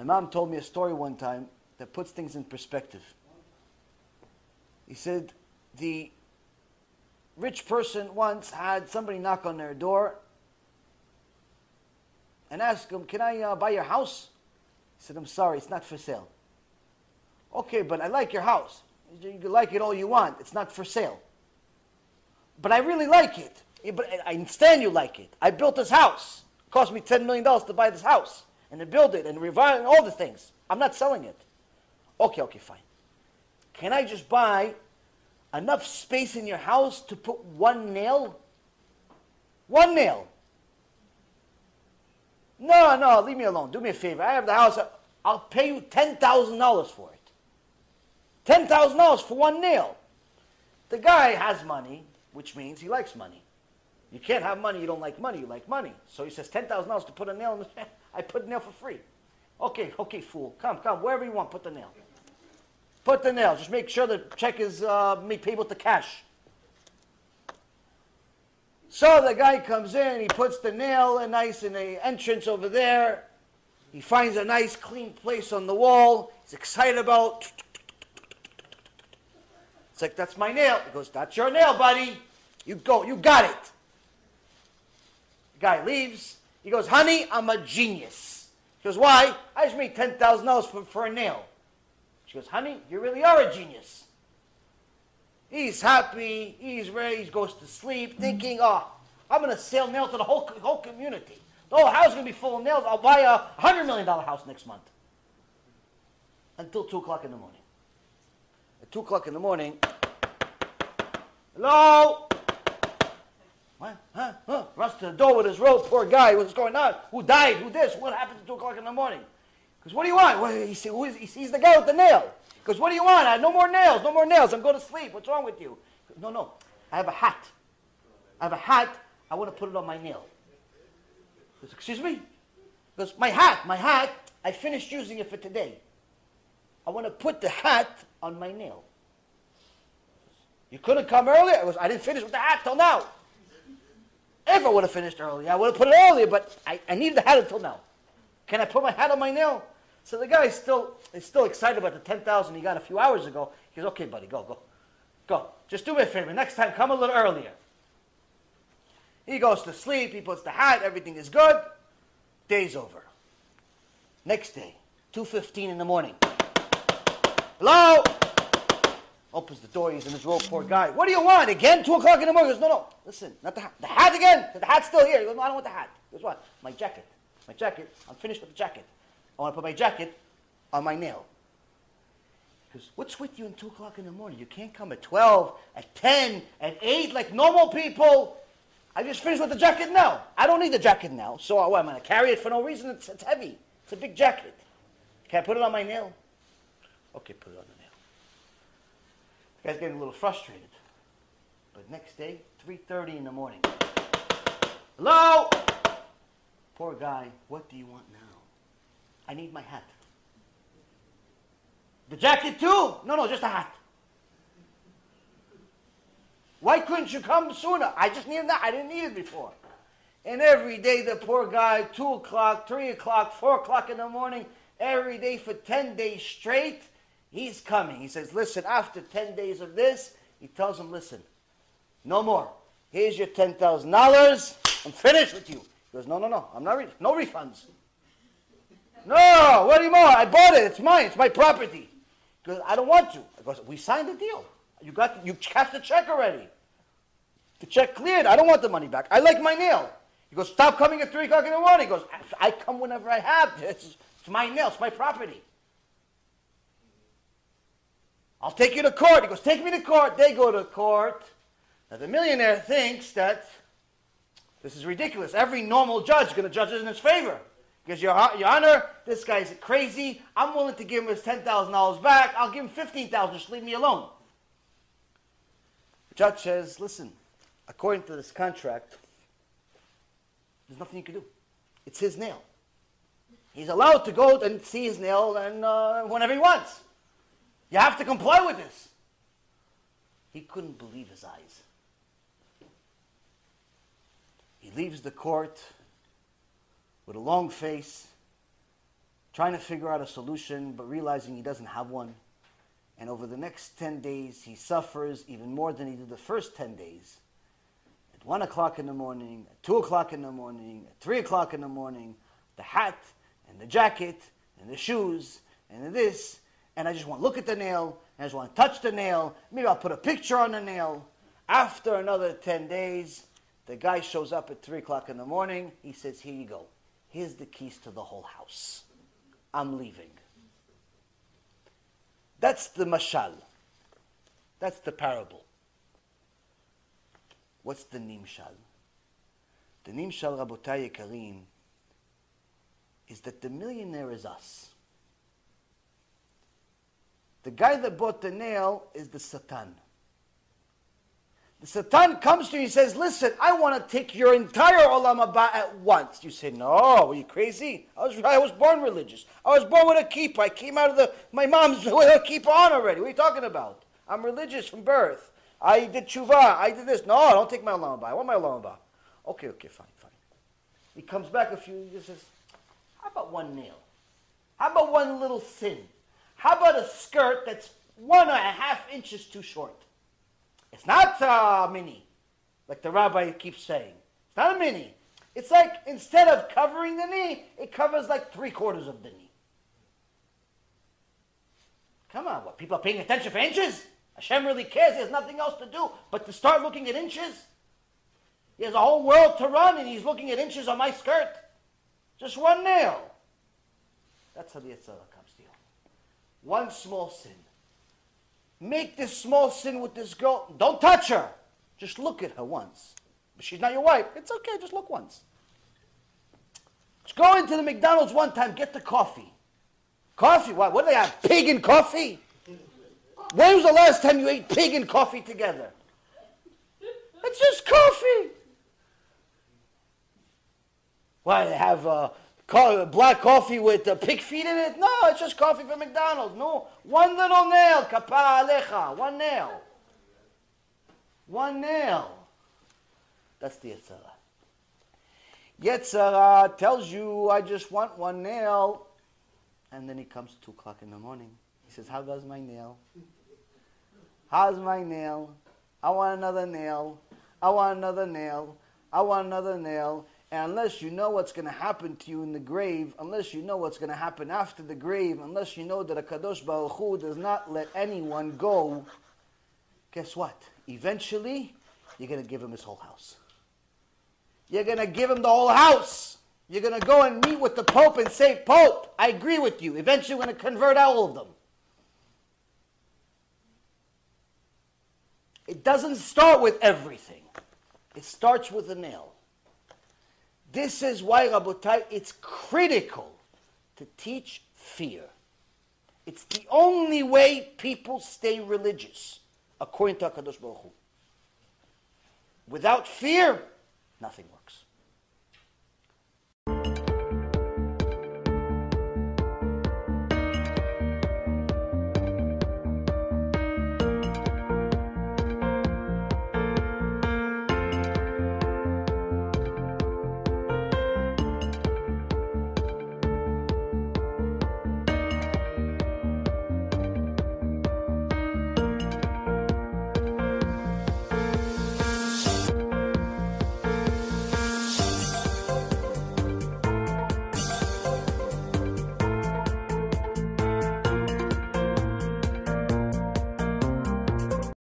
My mom told me a story one time that puts things in perspective. He said the rich person once had somebody knock on their door and ask him, "Can I buy your house?" He said, "I'm sorry, it's not for sale." "Okay, but I like your house." "You can like it all you want. It's not for sale." "But I really like it." "But I understand you like it. I built this house. It cost me $10 million to buy this house and to build it and revive and all the things. I'm not selling it." Okay, fine. "Can I just buy enough space in your house to put one nail?" "One nail." No, leave me alone. Do me a favor. I have the house. I'll pay you $10,000 for it. $10,000 for one nail. The guy has money, which means he likes money. You can't have money, you don't like money, you like money. So he says $10,000 to put a nail in the I put a nail for free. Okay, fool. Come, wherever you want, put the nail. Put the nail. Just make sure the check is made payable to cash. So the guy comes in, he puts the nail nice in the entrance over there. He finds a nice clean place on the wall. He's excited about. It's like, "That's my nail." He goes, "That's your nail, buddy. You go, you got it." The guy leaves. He goes, "Honey, I'm a genius." She goes, "Why?" "I just made $10,000 for a nail." She goes, "Honey, you really are a genius." He's happy, he's ready, he goes to sleep thinking, "Oh, I'm going to sell nails to the whole community. The whole house is going to be full of nails. I'll buy a $100 million house next month." Until 2 o'clock in the morning. At 2 o'clock in the morning, "Hello?" "What? Huh? Runs to the door with his rope. Poor guy, what's going on? Who died? Who this? What happened at 2 o'clock in the morning?" He goes, "What do you want?" Well, he sees the guy with the nail. He goes, "What do you want?" "I have no more nails. I'm going to sleep. What's wrong with you?" He goes, No. I have a hat. I want to put it on my nail." He goes, "Excuse me?" He goes, My hat. I finished using it for today. I want to put the hat on my nail." "You couldn't come earlier?" I goes, "I didn't finish with the hat till now. If I would have finished earlier, I would have put it earlier, but I needed the hat until now. Can I put my hat on my nail?" So the guy is still excited about the $10,000 he got a few hours ago. He goes, "Okay, buddy, go. Just do me a favor. Next time, come a little earlier." He goes to sleep. He puts the hat. Everything is good. Day's over. Next day, 2:15 in the morning. "Hello?" Opens the door. He's in his robe. Poor guy. "What do you want? Again? 2 o'clock in the morning?" He goes, No. Listen, not the hat. The hat again? The hat's still here." He goes, "No, I don't want the hat." He goes, "What?" My jacket. I'm finished with the jacket. I want to put my jacket on my nail." He goes, "What's with you at 2 o'clock in the morning? You can't come at 12, at 10, at 8 like normal people. I just finished with the jacket now. I don't need the jacket now. So what, I'm going to carry it for no reason? It's heavy. It's a big jacket. Can I put it on my nail?" "Okay, put it on the nail." The guy's getting a little frustrated. But next day, 3:30 in the morning. "Hello?" Poor guy, "What do you want now?" "I need my hat." "The jacket too?" No, just a hat." "Why couldn't you come sooner?" "I just needed that. I didn't need it before." And every day the poor guy, 2 o'clock, 3 o'clock, 4 o'clock in the morning, every day for 10 days straight, he's coming. He says, "Listen, after 10 days of this," he tells him, "Listen, no more. Here's your $10,000. I'm finished with you." He goes, No, I'm not. No refunds. "No, what do you want? I bought it. It's mine. It's my property." He goes, "I don't want to." I goes, "We signed the deal. You cashed the check already. The check cleared. I don't want the money back. I like my nail." He goes, "Stop coming at 3 o'clock in the morning." He goes, "I come whenever I have. It's my nail. It's my property. I'll take you to court." He goes, "Take me to court." They go to court. Now the millionaire thinks that this is ridiculous. Every normal judge is going to judge it in his favor. Because, Your Honor, this guy's crazy. I'm willing to give him his $10,000 back. I'll give him $15,000. Just leave me alone. The judge says, "Listen, according to this contract, there's nothing you can do. It's his nail. He's allowed to go and see his nail and whenever he wants. You have to comply with this." He couldn't believe his eyes. He leaves the court with a long face. trying to figure out a solution, but realizing he doesn't have one. And over the next 10 days, he suffers even more than he did the first 10 days. At 1 o'clock in the morning, at 2 o'clock in the morning, at 3 o'clock in the morning, the hat and the jacket and the shoes and this, and I just want to look at the nail, and I just want to touch the nail. Maybe I'll put a picture on the nail. After another 10 days, the guy shows up at 3 o'clock in the morning. He says, here you go. Here's the keys to the whole house. I'm leaving. That's the mashal. That's the parable. What's the nimshal? The nimshal, Rabotai Yekarim, is that the millionaire is us. The guy that bought the nail is the Satan. The Satan comes to you and says, listen, I want to take your entire Olam Haba at once. You say, no, are you crazy? I was born religious. I was born with a kippah. I came out of my mom's with a kippah on already. What are you talking about? I'm religious from birth. I did tshuva. I did this. No, don't take my Olam Haba. I want my Olam Haba. Okay, fine. He comes back a few years and says, how about one nail? How about one little sin? How about a skirt that's 1.5 inches too short? It's not mini, like the rabbi keeps saying. It's not a mini. It's like instead of covering the knee, it covers like 3/4 of the knee. Come on, what, people are paying attention for inches? Hashem really cares. He has nothing else to do but to start looking at inches. He has a whole world to run and he's looking at inches on my skirt. Just one nail. That's how the Yetzer Hara comes to you. One small sin. Make this small sin with this girl. Don't touch her. Just look at her once. But she's not your wife. It's okay. Just look once. Just go into the McDonald's one time. Get the coffee. Coffee? What do they have? Pig and coffee? When was the last time you ate pig and coffee together? It's just coffee. Why, they have black coffee with pig feet in it? No, it's just coffee from McDonald's. No, one little nail, kapara alecha, one nail. One nail. That's the Yetzer Hara. Yetzer Hara tells you, I just want one nail. And then he comes 2 o'clock in the morning. He says, how does my nail? How's my nail? I want another nail. I want another nail. I want another nail. And unless you know what's going to happen to you in the grave, unless you know what's going to happen after the grave, unless you know that HaKadosh Baruch Hu does not let anyone go, guess what? Eventually, you're going to give him his whole house. You're going to give him the whole house. You're going to go and meet with the Pope and say, Pope, I agree with you. Eventually, we're going to convert all of them. It doesn't start with everything. It starts with a nail. This is why, Rabotai, it's critical to teach fear. It's the only way people stay religious, according to HaKadosh Baruch Hu. Without fear, nothing works.